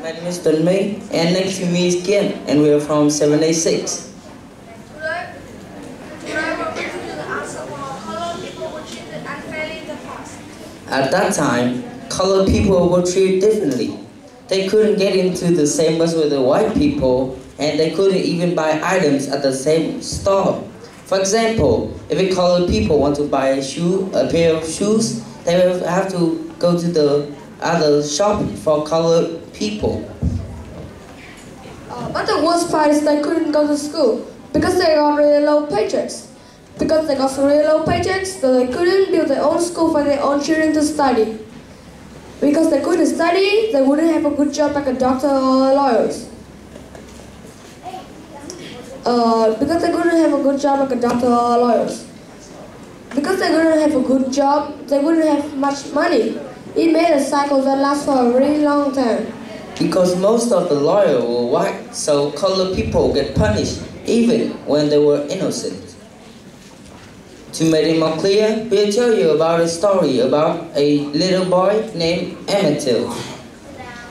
My name is Tuấn Minh, and next to me is Kian, and we are from 786. Today we're going to answer how colored people were treated unfairly in the past. At that time, colored people were treated differently. They couldn't get into the same bus with the white people, and they couldn't even buy items at the same store. For example, if a colored people want to buy a pair of shoes, they will have to go to the other shop for colored people. But the worst part is they couldn't go to school because they got really low paychecks. Because they got really low paychecks, so they couldn't build their own school for their own children to study. Because they couldn't study, they wouldn't have a good job like a doctor or a lawyer. Because they couldn't have a good job like a doctor or a lawyer. Because they couldn't have a good job, they wouldn't have much money. It made a cycle that lasts for a really long time. Because most of the lawyers were white, so colored people get punished even when they were innocent. To make it more clear, we'll tell you about a story about a little boy named Emmett Till.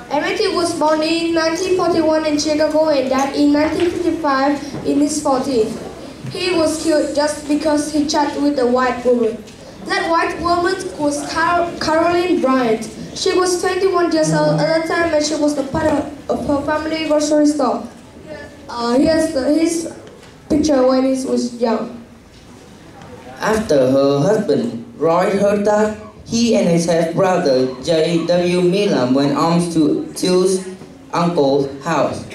Emmett Till was born in 1941 in Chicago and died in 1955 in his 40s. He was killed just because he chatted with a white woman. That white woman was Caroline Bryant. She was 21 years old at the time and she was the part of her family grocery store. Here's his picture when he was young. After her husband, Roy, heard that, he and his half-brother, J.W. Milam, went on to Till's uncle's house.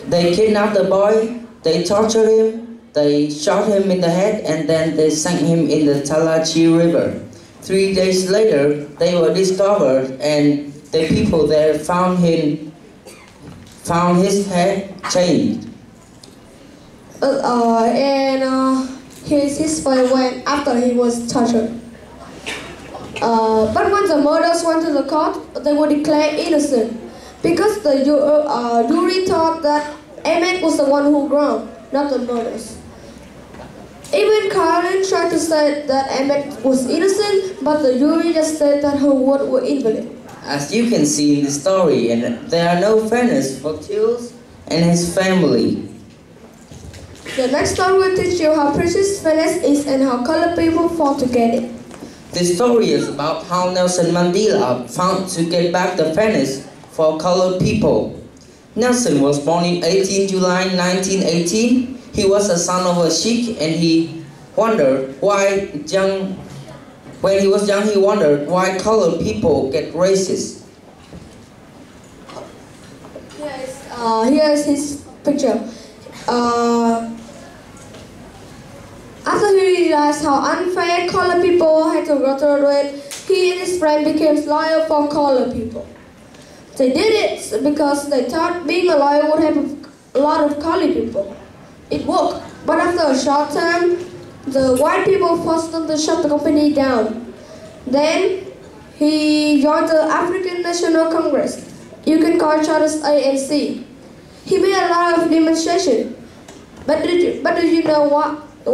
They kidnapped the boy, they tortured him, they shot him in the head, and then they sank him in the Tallahatchie River. 3 days later, they were discovered, and the people there found his head changed. Here's his story when after he was tortured. But when the murderers went to the court, they were declared innocent because the jury thought that Emmett was the one who drowned, not the murderers. Even Caroline tried to say that Emmett was innocent, but the jury just said that her words were invalid. As you can see in the story, and there are no fairness for Till and his family. The next story will teach you how precious fairness is and how colored people fought to get it. This story is about how Nelson Mandela fought to get back the fairness for colored people. Nelson was born in 18 July 1918. He was the son of a sheik, and he wondered why when he was young, he wondered why colored people get racist. Here is his picture. After he realized how unfair colored people had to go through it, he and his friend became lawyers for colored people. They did it because they thought being a lawyer would have a lot of colored people. It worked, but after a short time, the white people forced them to shut the company down. Then he joined the African National Congress. You can call Charles ANC. He made a lot of demonstration. But did you know what the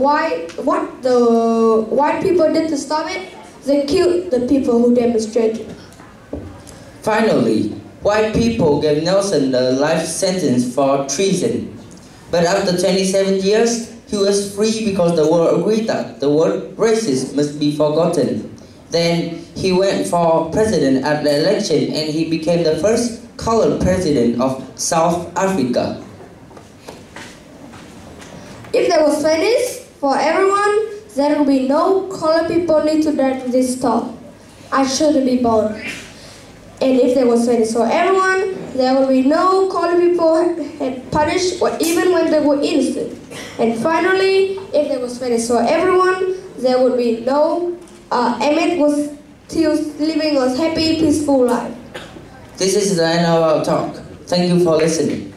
white people did to stop it? They killed the people who demonstrated. Finally, white people gave Nelson the life sentence for treason. But after 27 years, he was free because the world agreed that the word racist must be forgotten. Then he went for president at the election, and he became the first colored president of South Africa. If there was fairness for everyone, there would be no colored people need to die to this thought. I shouldn't be born. And if there was fairness for everyone, there would be no colored people had punished even when they were innocent. And finally, if there was fairness for everyone, there would be no Emmett was still living a happy, peaceful life. This is the end of our talk. Thank you for listening.